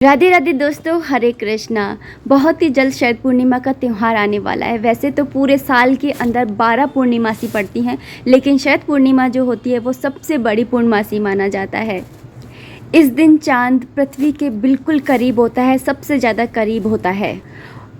राधे राधे दोस्तों, हरे कृष्णा। बहुत ही जल्द शरद पूर्णिमा का त्यौहार आने वाला है। वैसे तो पूरे साल के अंदर 12 पूर्णिमासी पड़ती हैं, लेकिन शरद पूर्णिमा जो होती है वो सबसे बड़ी पूर्णमासी माना जाता है। इस दिन चांद पृथ्वी के बिल्कुल करीब होता है, सबसे ज़्यादा करीब होता है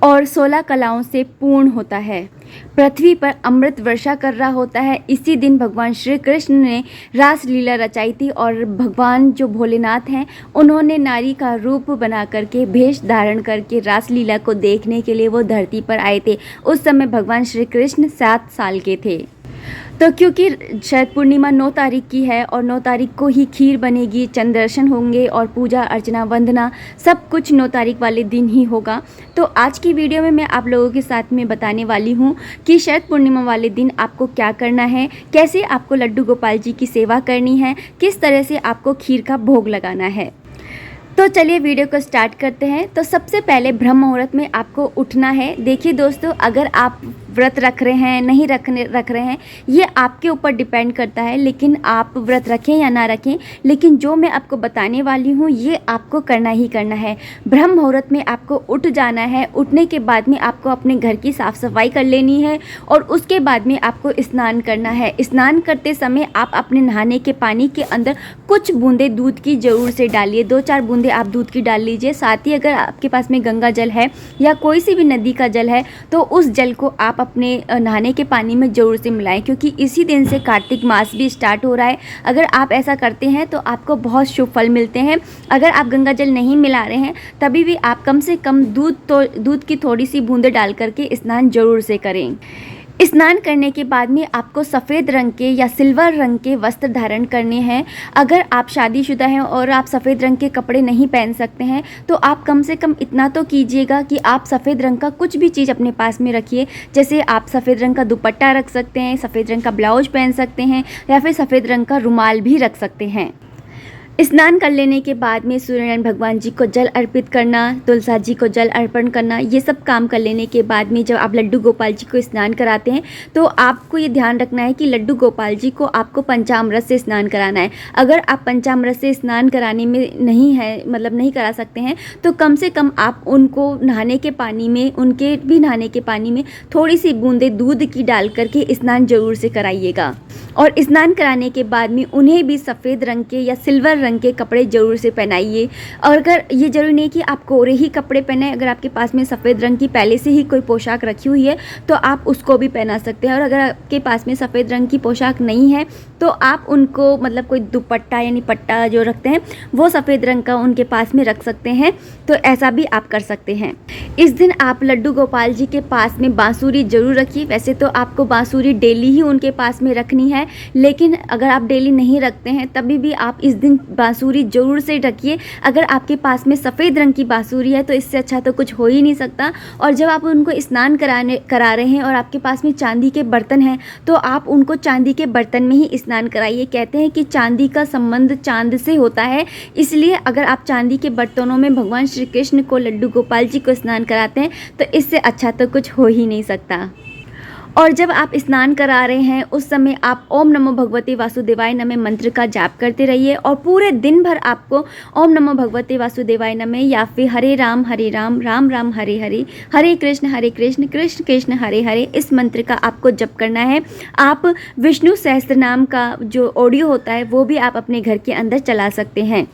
और 16 कलाओं से पूर्ण होता है। पृथ्वी पर अमृत वर्षा कर रहा होता है। इसी दिन भगवान श्री कृष्ण ने रास लीला रचाई थी और भगवान जो भोलेनाथ हैं उन्होंने नारी का रूप बना करके, भेष धारण करके रास लीला को देखने के लिए वो धरती पर आए थे। उस समय भगवान श्री कृष्ण 7 साल के थे। तो क्योंकि शरद पूर्णिमा 9 तारीख की है और 9 तारीख को ही खीर बनेगी, चंद्र दर्शन होंगे और पूजा अर्चना वंदना सब कुछ 9 तारीख वाले दिन ही होगा। तो आज की वीडियो में मैं आप लोगों के साथ में बताने वाली हूँ कि शरद पूर्णिमा वाले दिन आपको क्या करना है, कैसे आपको लड्डू गोपाल जी की सेवा करनी है, किस तरह से आपको खीर का भोग लगाना है। तो चलिए वीडियो को स्टार्ट करते हैं। तो सबसे पहले ब्रह्म मुहूर्त में आपको उठना है। देखिए दोस्तों, अगर आप व्रत रख रहे हैं, नहीं रख रहे हैं, ये आपके ऊपर डिपेंड करता है, लेकिन आप व्रत रखें या ना रखें, लेकिन जो मैं आपको बताने वाली हूँ ये आपको करना ही करना है। ब्रह्म मुहूर्त में आपको उठ जाना है। उठने के बाद में आपको अपने घर की साफ़ सफाई कर लेनी है और उसके बाद में आपको स्नान करना है। स्नान करते समय आप अपने नहाने के पानी के अंदर कुछ बूंदे दूध की ज़रूर से डालिए। 2-4 बूंदे आप दूध की डाल लीजिए। साथ ही अगर आपके पास में गंगा जल है या कोई सी भी नदी का जल है तो उस जल को आप अपने नहाने के पानी में ज़रूर से मिलाएं, क्योंकि इसी दिन से कार्तिक मास भी स्टार्ट हो रहा है। अगर आप ऐसा करते हैं तो आपको बहुत शुभ फल मिलते हैं। अगर आप गंगा जल नहीं मिला रहे हैं तभी भी आप कम से कम दूध की थोड़ी सी बूंदें डाल करके स्नान ज़रूर से करें। स्नान करने के बाद में आपको सफ़ेद रंग के या सिल्वर रंग के वस्त्र धारण करने हैं। अगर आप शादीशुदा हैं और आप सफ़ेद रंग के कपड़े नहीं पहन सकते हैं तो आप कम से कम इतना तो कीजिएगा कि आप सफ़ेद रंग का कुछ भी चीज़ अपने पास में रखिए। जैसे आप सफ़ेद रंग का दुपट्टा रख सकते हैं, सफ़ेद रंग का ब्लाउज पहन सकते हैं या फिर सफ़ेद रंग का रुमाल भी रख सकते हैं। स्नान कर लेने के बाद में सूर्यनारायण भगवान जी को जल अर्पित करना, तुलसा जी को जल अर्पण करना, ये सब काम कर लेने के बाद में जब आप लड्डू गोपाल जी को स्नान कराते हैं तो आपको ये ध्यान रखना है कि लड्डू गोपाल जी को आपको पंचामृत से स्नान कराना है। अगर आप पंचामृत से स्नान कराने में नहीं करा सकते हैं तो कम से कम आप उनको नहाने के पानी में, उनके भी नहाने के पानी में थोड़ी सी बूंदे दूध की डाल करके स्नान जरूर से कराइएगा। और स्नान कराने के बाद में उन्हें भी सफ़ेद रंग के या सिल्वर रंग के कपड़े ज़रूर से पहनाइए। और अगर ये ज़रूरी नहीं कि आप कोरे ही कपड़े पहने, अगर आपके पास में सफ़ेद रंग की पहले से ही कोई पोशाक रखी हुई है तो आप उसको भी पहना सकते हैं। और अगर आपके पास में सफ़ेद रंग की पोशाक नहीं है तो आप उनको कोई दुपट्टा यानी पट्टा जो रखते हैं वो सफ़ेद रंग का उनके पास में रख सकते हैं। तो ऐसा भी आप कर सकते हैं। इस दिन आप लड्डू गोपाल जी के पास में बांसुरी ज़रूर रखिए। वैसे तो आपको बांसुरी डेली ही उनके पास में रखनी है, लेकिन अगर आप डेली नहीं रखते हैं तभी भी आप इस दिन बांसुरी ज़रूर से रखिए। अगर आपके पास में सफ़ेद रंग की बांसुरी है तो इससे अच्छा तो कुछ हो ही नहीं सकता। और जब आप उनको स्नान करा रहे हैं और आपके पास में चांदी के बर्तन हैं तो आप उनको चांदी के बर्तन में ही स्नान कराइए। कहते हैं कि चांदी का संबंध चांद से होता है, इसलिए अगर आप चांदी के बर्तनों में भगवान श्री कृष्ण को, लड्डू गोपाल जी को स्नान कराते हैं तो इससे अच्छा तो कुछ हो ही नहीं सकता। और जब आप स्नान करा रहे हैं उस समय आप ओम नमो भगवते वासुदेवाय नमः मंत्र का जाप करते रहिए और पूरे दिन भर आपको ओम नमो भगवते वासुदेवाय नमः या फिर हरे राम राम राम हरे हरे, हरे कृष्ण कृष्ण कृष्ण हरे हरे, इस मंत्र का आपको जप करना है। आप विष्णु सहस्त्रनाम का जो ऑडियो होता है वो भी आप अपने घर के अंदर चला सकते हैं।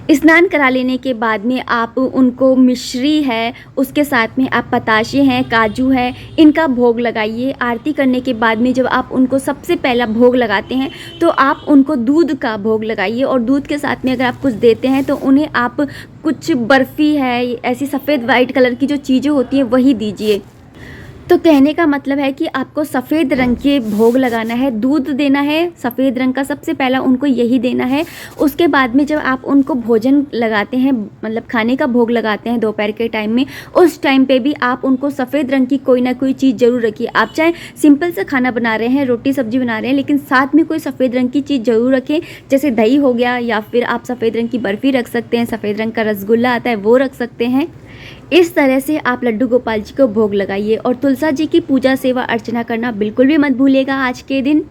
स्नान करा लेने के बाद में आप उनको मिश्री है, उसके साथ में आप पताशे हैं, काजू है, इनका भोग लगाइए। आरती करने के बाद में जब आप उनको सबसे पहला भोग लगाते हैं तो आप उनको दूध का भोग लगाइए। और दूध के साथ में अगर आप कुछ देते हैं तो उन्हें आप कुछ बर्फ़ी है, ऐसी सफ़ेद वाइट कलर की जो चीज़ें होती हैं वही दीजिए। तो कहने का मतलब है कि आपको सफ़ेद रंग के भोग लगाना है, दूध देना है सफ़ेद रंग का, सबसे पहला उनको यही देना है। उसके बाद में जब आप उनको भोजन लगाते हैं, खाने का भोग लगाते हैं दोपहर के टाइम में, उस टाइम पे भी आप उनको सफ़ेद रंग की कोई ना कोई चीज़ ज़रूर रखिए। आप चाहे सिंपल सा खाना बना रहे हैं, रोटी सब्जी बना रहे हैं, लेकिन साथ में कोई सफ़ेद रंग की चीज़ ज़रूर रखें। जैसे दही हो गया या फिर आप सफ़ेद रंग की बर्फ़ी रख सकते हैं, सफ़ेद रंग का रसगुल्ला आता है वो रख सकते हैं। इस तरह से आप लड्डू गोपाल जी को भोग लगाइए और तुलसा जी की पूजा सेवा अर्चना करना बिल्कुल भी मत भूलिएगा आज के दिन।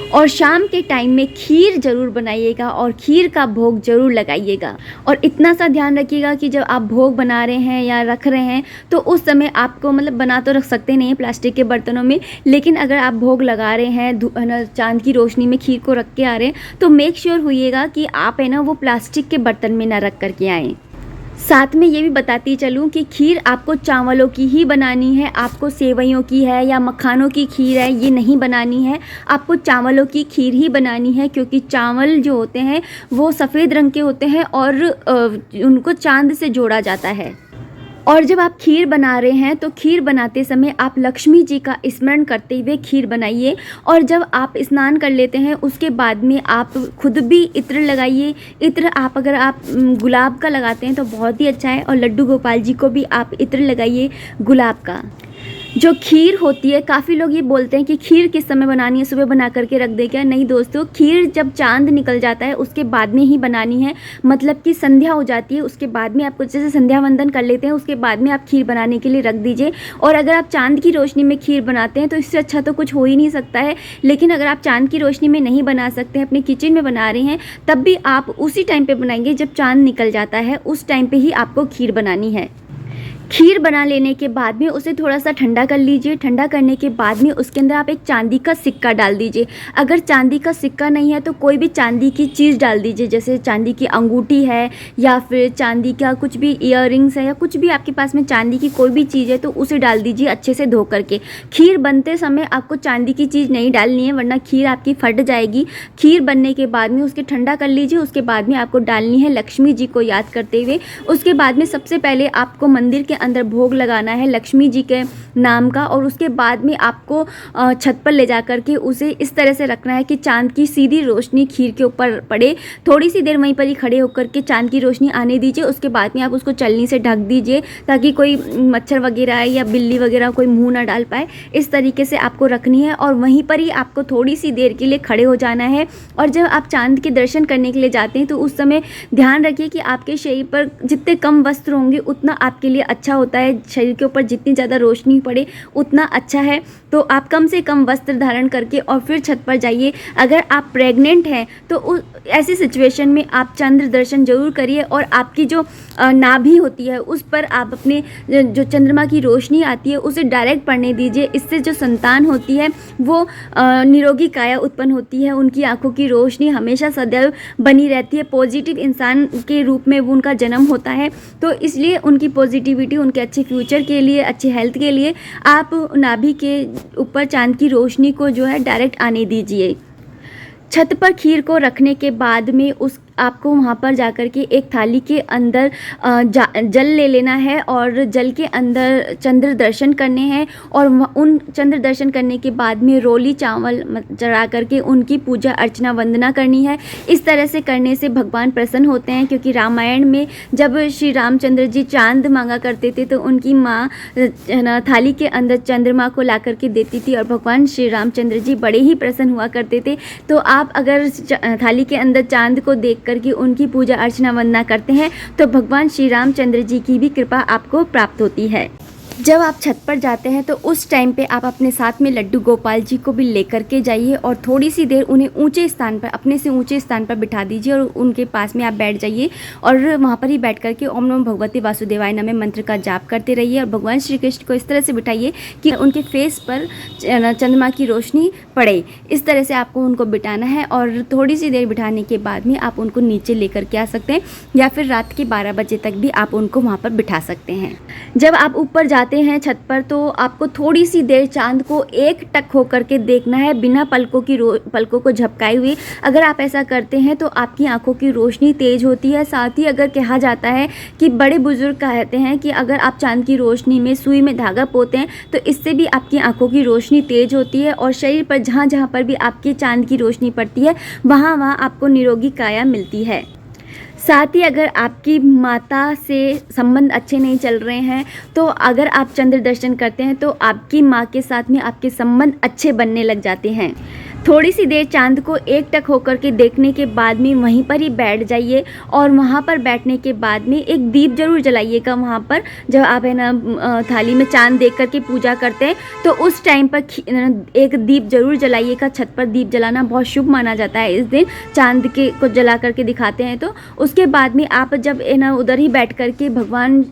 और शाम के टाइम में खीर ज़रूर बनाइएगा और खीर का भोग ज़रूर लगाइएगा। और इतना सा ध्यान रखिएगा कि जब आप भोग बना रहे हैं या रख रहे हैं तो उस समय आपको मतलब बना तो रख सकते नहीं हैं प्लास्टिक के बर्तनों में, लेकिन अगर आप भोग लगा रहे हैं चाँद की रोशनी में खीर को रख के आ रहे हैं तो मेक श्योर होइएगा कि आप है ना वो प्लास्टिक के बर्तन में ना रख करके आएँ। साथ में ये भी बताती चलूँ कि खीर आपको चावलों की ही बनानी है, आपको सेवइयों की है या मखानों की खीर है ये नहीं बनानी है, आपको चावलों की खीर ही बनानी है, क्योंकि चावल जो होते हैं वो सफ़ेद रंग के होते हैं और उनको चांद से जोड़ा जाता है। और जब आप खीर बना रहे हैं तो खीर बनाते समय आप लक्ष्मी जी का स्मरण करते हुए खीर बनाइए। और जब आप स्नान कर लेते हैं उसके बाद में आप खुद भी इत्र लगाइए। इत्र आप अगर आप गुलाब का लगाते हैं तो बहुत ही अच्छा है, और लड्डू गोपाल जी को भी आप इत्र लगाइए गुलाब का। जो खीर होती है, काफ़ी लोग ये बोलते हैं कि खीर किस समय बनानी है, सुबह बना करके रख दे क्या? नहीं दोस्तों, खीर जब चांद निकल जाता है उसके बाद में ही बनानी है, मतलब कि संध्या हो जाती है उसके बाद में आपको, जैसे संध्या वंदन कर लेते हैं उसके बाद में आप खीर बनाने के लिए रख दीजिए। और अगर आप चांद की रोशनी में खीर बनाते हैं तो इससे अच्छा तो कुछ हो ही नहीं सकता है। लेकिन अगर आप चांद की रोशनी में नहीं बना सकते हैं, अपने किचन में बना रहे हैं, तब भी आप उसी टाइम पर बनाएंगे जब चांद निकल जाता है, उस टाइम पर ही आपको खीर बनानी है। खीर बना लेने के बाद में उसे थोड़ा सा ठंडा कर लीजिए। ठंडा करने के बाद में उसके अंदर आप एक चांदी का सिक्का डाल दीजिए। अगर चांदी का सिक्का नहीं है तो कोई भी चांदी की चीज़ डाल दीजिए, जैसे चांदी की अंगूठी है या फिर चांदी का कुछ भी ईयररिंग्स है या कुछ भी आपके पास में चांदी की कोई भी चीज़ है तो उसे डाल दीजिए अच्छे से धो करके। खीर बनते समय आपको चांदी की चीज़ नहीं डालनी है, वरना खीर आपकी फट जाएगी। खीर बनने के बाद में उसके ठंडा कर लीजिए। उसके बाद में आपको डालनी है लक्ष्मी जी को याद करते हुए। उसके बाद में सबसे पहले आपको मंदिर के अंदर भोग लगाना है लक्ष्मी जी के नाम का, और उसके बाद में आपको छत पर ले जा कर के उसे इस तरह से रखना है कि चांद की सीधी रोशनी खीर के ऊपर पड़े। थोड़ी सी देर वहीं पर ही खड़े होकर के चांद की रोशनी आने दीजिए। उसके बाद में आप उसको चलनी से ढक दीजिए ताकि कोई मच्छर वगैरह या बिल्ली वगैरह कोई मुंह ना डाल पाए। इस तरीके से आपको रखनी है और वहीं पर ही आपको थोड़ी सी देर के लिए खड़े हो जाना है। और जब आप चांद के दर्शन करने के लिए जाते हैं तो उस समय ध्यान रखिए कि आपके शरीर पर जितने कम वस्त्र होंगे उतना आपके लिए अच्छा होता है। शरीर के ऊपर जितनी ज़्यादा रोशनी पड़े उतना अच्छा है। तो आप कम से कम वस्त्र धारण करके और फिर छत पर जाइए। अगर आप प्रेग्नेंट हैं तो ऐसी सिचुएशन में आप चंद्र दर्शन जरूर करिए, और आपकी जो नाभि होती है उस पर आप अपने जो चंद्रमा की रोशनी आती है उसे डायरेक्ट पड़ने दीजिए। इससे जो संतान होती है वो निरोगी काया उत्पन्न होती है। उनकी आंखों की रोशनी हमेशा सदैव बनी रहती है। पॉजिटिव इंसान के रूप में वो उनका जन्म होता है। तो इसलिए उनकी पॉजिटिविटी, उनके अच्छे फ्यूचर के लिए, अच्छे हेल्थ के लिए आप नाभि के ऊपर चांद की रोशनी को जो है डायरेक्ट आने दीजिए। छत पर खीर को रखने के बाद में आपको वहाँ पर जाकर के एक थाली के अंदर जल ले लेना है और जल के अंदर चंद्र दर्शन करने हैं। और उन चंद्र दर्शन करने के बाद में रोली चावल चढ़ा करके उनकी पूजा अर्चना वंदना करनी है। इस तरह से करने से भगवान प्रसन्न होते हैं, क्योंकि रामायण में जब श्री रामचंद्र जी चांद मांगा करते थे तो उनकी माँ थाली के अंदर चंद्रमा को ला करके देती थी और भगवान श्री रामचंद्र जी बड़े ही प्रसन्न हुआ करते थे। तो आप अगर थाली के अंदर चांद को देख करके उनकी पूजा अर्चना वंदना करते हैं तो भगवान श्री रामचंद्र जी की भी कृपा आपको प्राप्त होती है। जब आप छत पर जाते हैं तो उस टाइम पे आप अपने साथ में लड्डू गोपाल जी को भी लेकर के जाइए और थोड़ी सी देर उन्हें ऊंचे स्थान पर, अपने से ऊंचे स्थान पर बिठा दीजिए और उनके पास में आप बैठ जाइए और वहाँ पर ही बैठ करके ओम नमो भगवते वासुदेवाय नमः मंत्र का जाप करते रहिए। और भगवान श्री कृष्ण को इस तरह से बिठाइए कि उनके फेस पर चंद्रमा की रोशनी पड़े। इस तरह से आपको उनको बिठाना है और थोड़ी सी देर बिठाने के बाद में आप उनको नीचे लेकर के आ सकते हैं या फिर रात के 12 बजे तक भी आप उनको वहाँ पर बिठा सकते हैं। जब आप ऊपर जाते हैं छत पर तो आपको थोड़ी सी देर चांद को एक टक होकर के देखना है, बिना पलकों को झपकाए हुए। अगर आप ऐसा करते हैं तो आपकी आंखों की रोशनी तेज होती है। साथ ही अगर कहा जाता है कि बड़े बुजुर्ग कहते हैं कि अगर आप चांद की रोशनी में सुई में धागा पोते हैं तो इससे भी आपकी आंखों की रोशनी तेज होती है और शरीर पर जहाँ जहाँ पर भी आपके चांद की रोशनी पड़ती है वहाँ आपको निरोगी काया मिलती है। साथ ही अगर आपकी माता से संबंध अच्छे नहीं चल रहे हैं तो अगर आप चंद्र दर्शन करते हैं तो आपकी माँ के साथ में आपके संबंध अच्छे बनने लग जाते हैं। थोड़ी सी देर चांद को एकटक होकर के देखने के बाद में वहीं पर ही बैठ जाइए और वहाँ पर बैठने के बाद में एक दीप जरूर जलाइएगा। वहाँ पर जब आप है ना थाली में चांद देख करके पूजा करते हैं तो उस टाइम पर एक दीप जरूर जलाइएगा। छत पर दीप जलाना बहुत शुभ माना जाता है। इस दिन चांद के को जला करके दिखाते हैं। तो उसके बाद में आप जब है ना उधर ही बैठ करके भगवान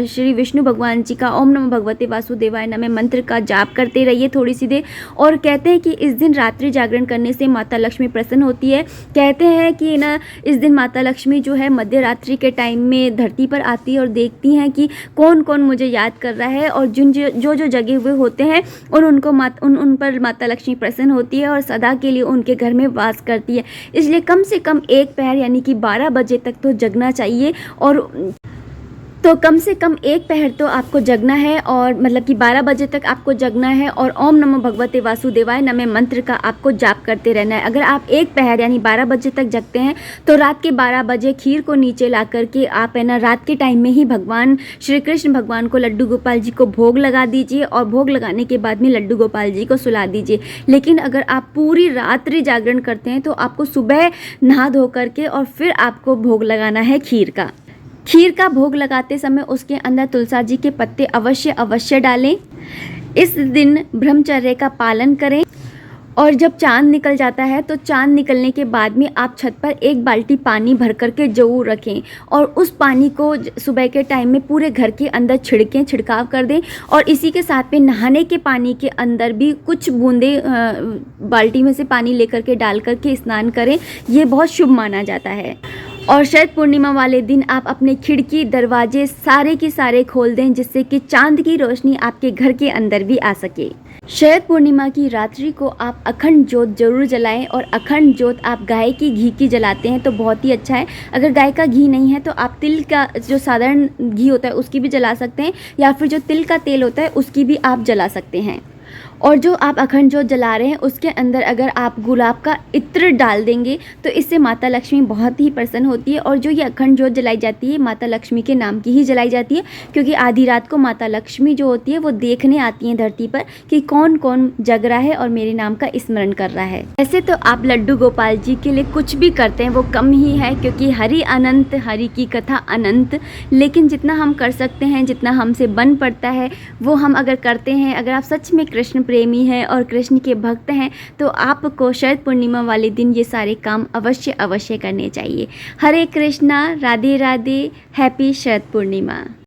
श्री विष्णु भगवान जी का ओम नमः भगवते वासुदेवाय नमः मंत्र का जाप करते रहिए थोड़ी सी देर। और कहते हैं कि इस दिन रात्रि जागरण करने से माता लक्ष्मी प्रसन्न होती है। कहते हैं कि ना इस दिन माता लक्ष्मी जो है मध्य रात्रि के टाइम में धरती पर आती है और देखती हैं कि कौन कौन मुझे याद कर रहा है, और जो जगे हुए होते हैं और उन पर माता लक्ष्मी प्रसन्न होती है और सदा के लिए उनके घर में वास करती है। इसलिए कम से कम एक पहर यानी कि 12 बजे तक तो जगना चाहिए। और तो कम से कम एक पहर तो आपको जगना है, और मतलब कि 12 बजे तक आपको जगना है और ओम नमः भगवते वासुदेवाय नमः मंत्र का आपको जाप करते रहना है। अगर आप एक पहर यानी 12 बजे तक जगते हैं तो रात के 12 बजे खीर को नीचे ला करके आप है ना रात के टाइम में ही भगवान श्री कृष्ण भगवान को लड्डू गोपाल जी को भोग लगा दीजिए, और भोग लगाने के बाद में लड्डू गोपाल जी को सुला दीजिए। लेकिन अगर आप पूरी रात्रि जागरण करते हैं तो आपको सुबह नहा धो करके और फिर आपको भोग लगाना है खीर का भोग लगाते समय उसके अंदर तुलसी जी के पत्ते अवश्य डालें। इस दिन ब्रह्मचर्य का पालन करें। और जब चांद निकल जाता है तो चांद निकलने के बाद में आप छत पर एक बाल्टी पानी भर करके जरूर रखें, और उस पानी को सुबह के टाइम में पूरे घर के अंदर छिड़काव कर दें। और इसी के साथ में नहाने के पानी के अंदर भी कुछ बूंदे बाल्टी में से पानी लेकर के डाल करके स्नान करें। ये बहुत शुभ माना जाता है। और शरद पूर्णिमा वाले दिन आप अपने खिड़की दरवाजे सारे के सारे खोल दें, जिससे कि चांद की रोशनी आपके घर के अंदर भी आ सके। शरद पूर्णिमा की रात्रि को आप अखंड ज्योत जरूर जलाएं, और अखंड ज्योत आप गाय की घी की जलाते हैं तो बहुत ही अच्छा है। अगर गाय का घी नहीं है तो आप तिल का जो साधारण घी होता है उसकी भी जला सकते हैं, या फिर जो तिल का तेल होता है उसकी भी आप जला सकते हैं। और जो आप अखंड ज्योत जला रहे हैं उसके अंदर अगर आप गुलाब का इत्र डाल देंगे तो इससे माता लक्ष्मी बहुत ही प्रसन्न होती है। और जो ये अखंड ज्योत जलाई जाती है माता लक्ष्मी के नाम की ही जलाई जाती है, क्योंकि आधी रात को माता लक्ष्मी जो होती है वो देखने आती हैं धरती पर कि कौन कौन जग रहा है और मेरे नाम का स्मरण कर रहा है। ऐसे तो आप लड्डू गोपाल जी के लिए कुछ भी करते हैं वो कम ही है, क्योंकि हरि अनंत, हरि की कथा अनंत। लेकिन जितना हम कर सकते हैं, जितना हमसे बन पड़ता है वो हम अगर करते हैं, अगर आप सच में कृष्ण प्रेमी हैं और कृष्ण के भक्त हैं तो आपको शरद पूर्णिमा वाले दिन ये सारे काम अवश्य करने चाहिए। हरे कृष्णा, राधे राधे, हैप्पी शरद पूर्णिमा।